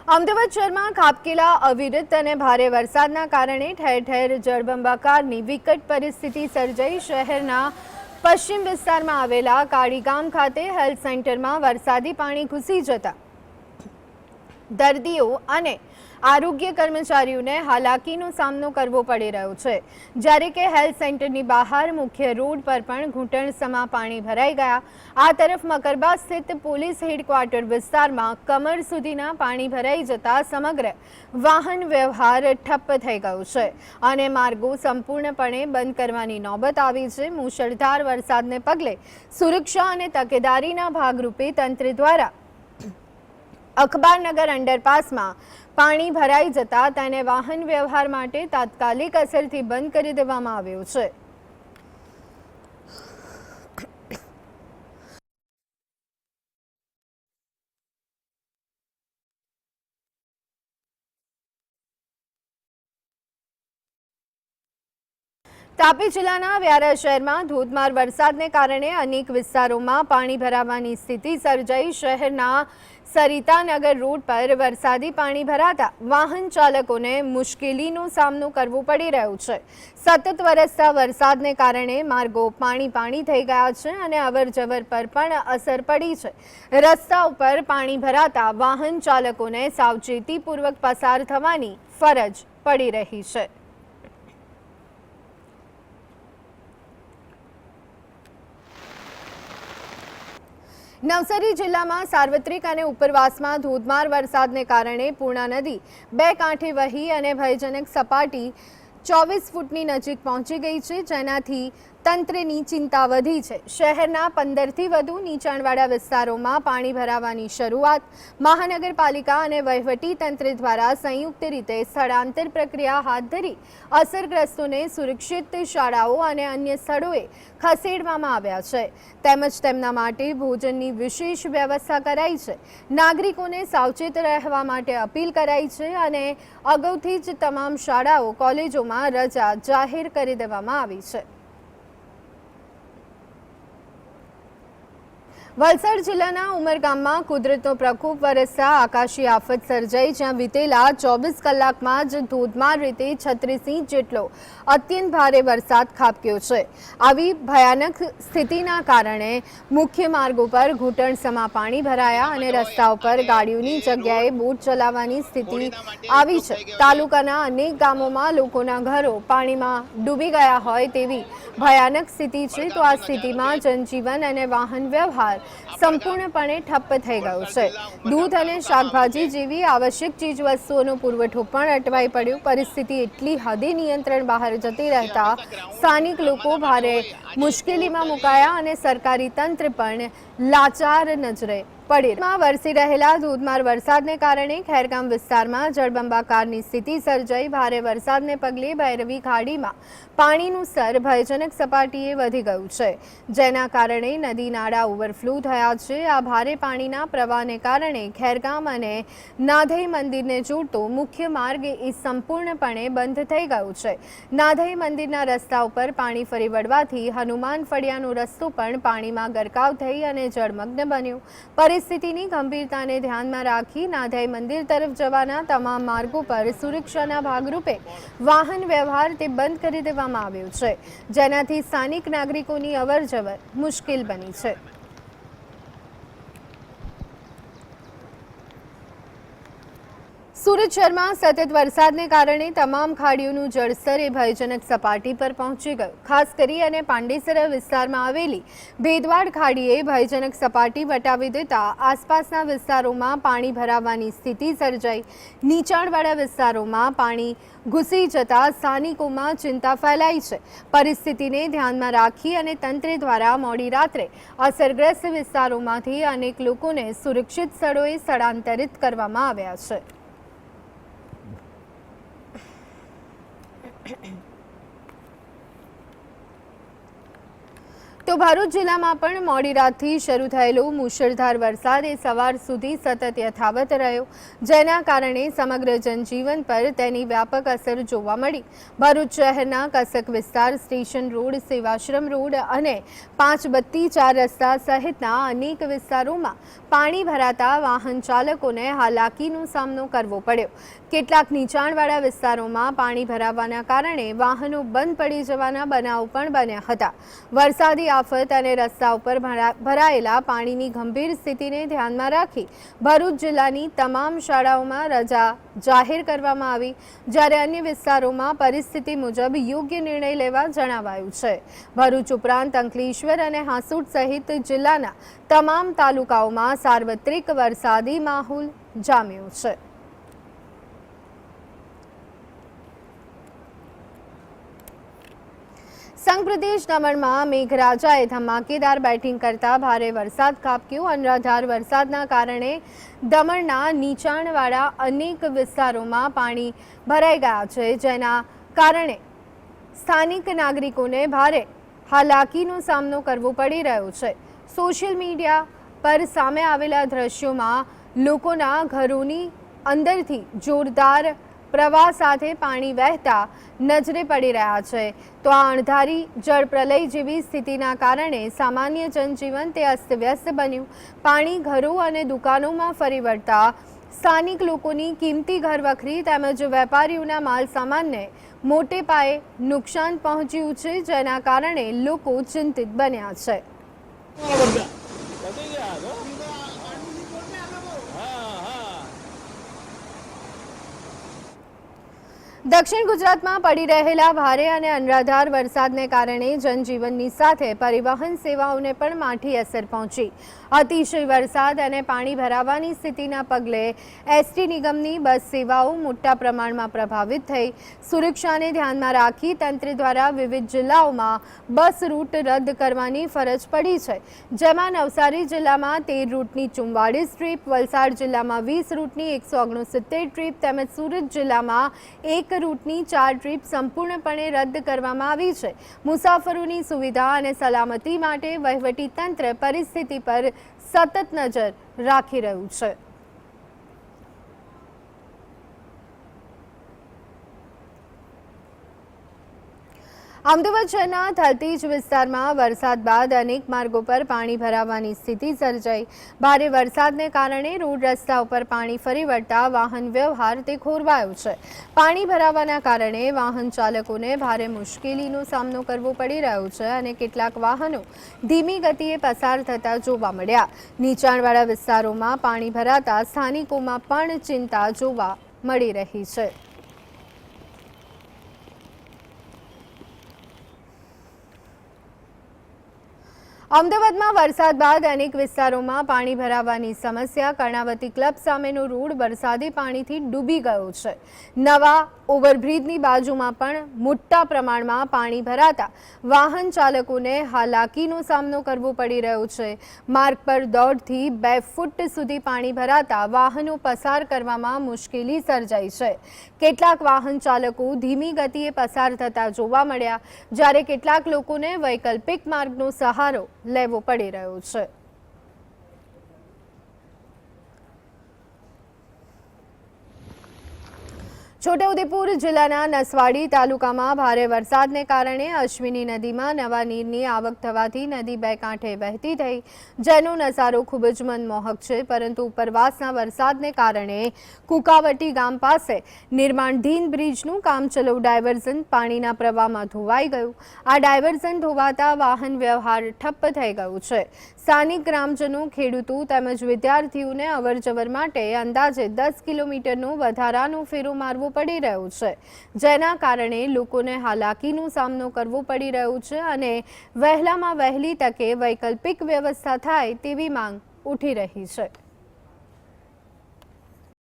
અમદાવાદ શહેરમાં ખાબકેલા અવિરત અને ભારે વરસાદના કારણે ઠેર ઠેર જળબંબાકારની વિકટ પરિસ્થિતિ સર્જાઈ। શહેરના પશ્ચિમ વિસ્તારમાં આવેલા કાળી ગામ ખાતે હેલ્થ સેન્ટરમાં વરસાદી પાણી ઘૂસી જતા દર્દીઓ અને આરોગ્ય કર્મચારીઓને હાલાકીનો સામનો કરવો પડી રહ્યો છે, જ્યારે કે હેલ્થ સેન્ટરની બહાર મુખ્ય રોડ પર પણ ઘૂંટણસમા પાણી ભરાઈ ગયા। આ તરફ મકરબા સ્થિત પોલીસ હેડક્વાર્ટર વિસ્તારમાં કમર સુધીના પાણી ભરાઈ જતા સમગ્ર વાહન વ્યવહાર ઠપ્પ થઈ ગયો છે અને માર્ગો સંપૂર્ણપણે બંધ કરવાની નોબત આવી છે। મુશળધાર વરસાદને પગલે સુરક્ષા અને તકેદારીના ભાગરૂપે તંત્ર દ્વારા અખબારનગર અંડરપાસમાં પાણી ભરાઈ જતા તેને વાહન વ્યવહાર માટે તાત્કાલિક અસરથી બંધ કરી દેવામાં આવ્યો છે। તાપી જિલ્લાના વ્યારા શહેરમાં ધોધમાર વરસાદને કારણે અનેક વિસ્તારોમાં પાણી ભરાવાની સ્થિતિ સર્જાઈ। શહેરના સરિતાનગર રોડ પર વરસાદી પાણી ભરાતા વાહન ચાલકોને મુશ્કેલીનો સામનો કરવો પડી રહ્યો છે। સતત વરસતા વરસાદને કારણે માર્ગો પાણી થઈ ગયા છે અને અવરજવર પર પણ અસર પડી છે। રસ્તા ઉપર પાણી ભરાતા વાહન ચાલકોને સાવચેતીપૂર્વક પસાર થવાની ફરજ પડી રહી છે। નવસારી જિલ્લામાં સાર્વત્રિક અને ઉપરવાસમાં ધોધમાર વરસાદને કારણે પૂર્ણા નદી બે કાંઠે વહી અને ભયજનક સપાટી 24 ફૂટની નજીક પહોંચી ગઈ છે, જેનાથી તંત્રની ચિંતા વધી છે। શહેરના 15થી વધુ નીચાણવાળા વિસ્તારોમાં પાણી ભરાવાની શરૂઆત। મહાનગરપાલિકા અને વહીવટી તંત્ર દ્વારા સંયુક્ત રીતે સ્થળાંતર પ્રક્રિયા હાથ ધરી અસરગ્રસ્તોને સુરક્ષિત શાળાઓ અને અન્ય સ્થળોએ ખસેડવામાં આવ્યા છે, તેમજ તેમના માટે ભોજનની વિશેષ વ્યવસ્થા કરાઈ છે। નાગરિકોને સાવચેત રહેવા માટે અપીલ કરાઈ છે અને અગાઉથી જ તમામ શાળાઓ કોલેજોમાં રજા જાહેર કરી દેવામાં આવી છે। વલસાડ જિલ્લાના ઉમરગામમાં કુદરતનો પ્રકોપ વરસતા આકાશી આફત સર્જાઈ, જ્યાં વીતેલા 24 કલાકમાં જ ધોધમાર રીતે 36 ઇંચ જેટલો અત્યંત ભારે વરસાદ ખાબક્યો છે। આવી ભયાનક સ્થિતિના કારણે મુખ્ય માર્ગો પર ઘૂંટણસમા પાણી ભરાયા અને રસ્તાઓ પર ગાડીઓની જગ્યાએ બોટ ચલાવવાની સ્થિતિ આવી છે। તાલુકાના અનેક ગામોમાં લોકોના ઘરો પાણીમાં ડૂબી ગયા હોય તેવી ભયાનક સ્થિતિ છે, તો આ સ્થિતિમાં જનજીવન અને વાહન વ્યવહાર સંપૂર્ણપણે ઠપ્પ થઈ ગયો છે। દૂધ અને શાકભાજી જેવી આવશ્યક ચીજવસ્તુઓનો પુરવઠો પણ અટવાઈ પડ્યો। પરિસ્થિતિ એટલી હદે નિયંત્રણ બહાર જતી રહેતા સ્થાનિક લોકો ભારે મુશ્કેલીમાં મુકાયા અને સરકારી તંત્ર પણ લાચાર નજરે પડી। વરસી રહેલા ધોધમાર વરસાદને કારણે ખેરગામ વિસ્તારમાં જળબંબાકારની સ્થિતિ સર્જાઈ। ભારે વરસાદને પગલે ભૈરવી ખાડીમાં પાણીનું સ્તર ભયજનક સપાટીએ વધી ગયું છે, જેના કારણે નદી નાળા ઓવરફ્લો થયા છે। આ ભારે પાણીના પ્રવાહને કારણે ખેરગામ અને નાધઈ મંદિરને જોડતો મુખ્ય માર્ગ સંપૂર્ણપણે બંધ થઈ ગયો છે। નાધઈ મંદિરના રસ્તા ઉપર પાણી ફરી વળવાથી હનુમાન ફળિયાનો રસ્તો પણ પાણીમાં ગરકાવ થઈ અને જળમગ્ન બન્યો। પરિસ્થિતિની ગંભીરતાને ધ્યાનમાં રાખી નાધઈ મંદિર તરફ જવાના તમામ માર્ગો પર સુરક્ષાના ભાગરૂપે વાહન વ્યવહાર બંધ કરી દેવામાં આવ્યો છે, જેનાથી સ્થાનિક નાગરિકોની અવરજવર મુશ્કેલ બની છે। સુરત શહેરમાં સતત વરસાદને કારણે તમામ ખાડીઓનું જળસ્તર ભયજનક સપાટી પર પહોંચી ગયું। ખાસ કરી અને પાંડેસરા વિસ્તારમાં આવેલી ભેદવાડ ખાડીએ ભયજનક સપાટી વટાવી દેતા આસપાસના વિસ્તારોમાં પાણી ભરાવાની સ્થિતિ સર્જાઈ। નીચાણવાળા વિસ્તારોમાં પાણી ઘૂસી જતા સ્થાનિકોમાં ચિંતા ફેલાઈ છે। પરિસ્થિતિને ધ્યાનમાં રાખી અને તંત્ર દ્વારા મોડી રાત્રે અસરગ્રસ્ત વિસ્તારોમાંથી અનેક લોકોને સુરક્ષિત સ્થળોએ સ્થળાંતરિત કરવામાં આવ્યા છે। તો ભરૂચ જિલ્લામાં પણ મોડી રાતથી શરૂ થયેલો મુશળધાર વરસાદ સવાર સુધી સતત યથાવત રહ્યો, જેના કારણે સમગ્ર જનજીવન પર તેની વ્યાપક અસર જોવા મળી। ભરૂચ શહેરના કસક વિસ્તાર, સ્ટેશન રોડ, સેવાશ્રમ રોડ અને 5 બત્તી 4 રસ્તા સહિતના અનેક વિસ્તારોમાં પાણી ભરાતા વાહન ચાલકોને હાલાકીનો સામનો કરવો પડ્યો। કેટલાક નીચાણવાળા વિસ્તારોમાં પાણી ભરાવાના કારણે વાહનો બંધ પડી જવાના બનાવો પણ બન્યા હતા। વરસાદી આફત અને રસ્તા ઉપર ભરાયેલા પાણીની ગંભીર સ્થિતિને ધ્યાનમાં રાખી ભરૂચ જિલ્લાની તમામ શાળાઓમાં રજા જાહેર કરવામાં આવી, જ્યારે અન્ય વિસ્તારોમાં પરિસ્થિતિ મુજબ યોગ્ય નિર્ણય લેવા જણાવાયું છે। ભરૂચ ઉપરાંત અંકલેશ્વર અને હાંસોટ સહિત જિલ્લાના તમામ તાલુકાઓમાં સાર્વત્રિક વરસાદી માહોલ જામ્યો છે। સંઘ પ્રદેશ દમણમાં મેઘરાજાએ ધમાકેદાર બેટિંગ કરતા ભારે વરસાદ ખાબક્યો। અનરાધાર વરસાદના કારણે દમણના નીચાણવાળા અનેક વિસ્તારોમાં પાણી ભરાઈ ગયા છે, જેના કારણે સ્થાનિક નાગરિકોને ભારે હાલાકીનો સામનો કરવો પડી રહ્યો છે। સોશિયલ મીડિયા પર સામે આવેલા દ્રશ્યોમાં લોકોના ઘરોની અંદરથી જોરદાર પ્રવાહ સાથે પાણી વહેતા નજરે પડી રહ્યા છે। તો આ અણધારી જળપ્રલય જેવી સ્થિતિના કારણે સામાન્ય જનજીવન તે અસ્તવ્યસ્ત બન્યું। પાણી ઘરો અને દુકાનોમાં ફરી વળતા સ્થાનિક લોકોની કિંમતી ઘરવખરી તેમજ વેપારીઓના માલ સામાનને મોટે પાયે નુકસાન પહોંચ્યું છે, જેના કારણે લોકો ચિંતિત બન્યા છે। દક્ષિણ ગુજરાતમાં પડી રહેલા ભારે અને અનરાધાર વરસાદને કારણે જનજીવનની સાથે પરિવહન સેવાઓને પણ માઠી અસર પહોંચી। અતિશય વરસાદ અને પાણી ભરાવાની સ્થિતિના પગલે એસટી નિગમની બસ સેવાઓ મોટા પ્રમાણમાં પ્રભાવિત થઈ। સુરક્ષાને ધ્યાનમાં રાખી તંત્ર દ્વારા વિવિધ જિલ્લાઓમાં બસ રૂટ રદ કરવાની ફરજ પડી છે, જેમાં નવસારી જિલ્લામાં 13 રૂટની 44 ટ્રીપ, વલસાડ જિલ્લામાં 20 રૂટની 169 ટ્રીપ તેમજ સુરત જિલ્લામાં 1 રૂટની 4 ટ્રીપ સંપૂર્ણપણે રદ કરવામાં આવી છે। મુસાફરોની સુવિધા અને સલામતી માટે વહીવટી તંત્ર પરિસ્થિતિ પર સતત નજર રાખી રહ્યું છે। અમદાવાદ શહેરના થલતેજ વિસ્તારમાં વરસાદ બાદ અનેક માર્ગો પર પાણી ભરાવાની સ્થિતિ સર્જાઈ। ભારે વરસાદને કારણે રોડ રસ્તા ઉપર પાણી ફરી વળતા વાહન વ્યવહાર તે ખોરવાયો છે। પાણી ભરાવાના કારણે વાહન ચાલકોને ભારે મુશ્કેલીનો સામનો કરવો પડી રહ્યો છે અને કેટલાક વાહનો ધીમી ગતિએ પસાર થતા જોવા મળ્યા। નીચાણવાળા વિસ્તારોમાં પાણી ભરાતા સ્થાનિકોમાં પણ ચિંતા જોવા મળી રહી છે। અમદાવાદમાં વરસાદ બાદ અનેક વિસ્તારોમાં પાણી ભરાવાની સમસ્યા। કર્ણાવતી ક્લબ સામેનો રોડ વરસાદી પાણીથી ડૂબી ગયો છે। નવા ઓવરબ્રિજની બાજુમાં પણ મોટા પ્રમાણમાં પાણી ભરાતા વાહન ચાલકોને હાલાકીનો સામનો કરવો પડી રહ્યો છે। માર્ગ પર 1.5 થી 2 ફૂટ સુધી પાણી ભરાતા વાહનો પસાર કરવામાં મુશ્કેલી સર્જાઈ છે। કેટલાક વાહન ચાલકો ધીમી ગતિએ પસાર થતા જોવા મળ્યા, જ્યારે કેટલાક લોકોને વૈકલ્પિક માર્ગનો સહારો લેવો પડી રહ્યો છે। છોટાઉદેપુર જિલ્લાના નસવાડી તાલુકામાં ભારે વરસાદને કારણે અશ્વિની નદીમાં નવા નીરની આવક થવાથી નદી બે કાંઠે વહેતી થઈ, જેનો નજારો ખૂબ જ મનમોહક છે। પરંતુ ઉપરવાસના વરસાદને કારણે કુકાવટી ગામ પાસે નિર્માણાધીન બ્રિજનું કામચલાઉ ડાયવર્ઝન પાણીના પ્રવાહમાં ધોવાઈ ગયું। આ ડાયવર્ઝન ધોવાતા વાહન વ્યવહાર ઠપ્પ થઈ ગયું છે। સ્થાનિક ગ્રામજનો, ખેડૂતો તેમજ વિદ્યાર્થીઓને અવરજવર માટે અંદાજે 10 કિલોમીટરનો વધારાનો ફેરો મારવો પડી રહ્યો છે, જેના કારણે લોકોને હાલાકીનો સામનો કરવો પડી રહ્યો છે અને વહેલામાં વહેલી તકે વૈકલ્પિક વ્યવસ્થા થાય તેવી માંગ ઉઠી રહી છે।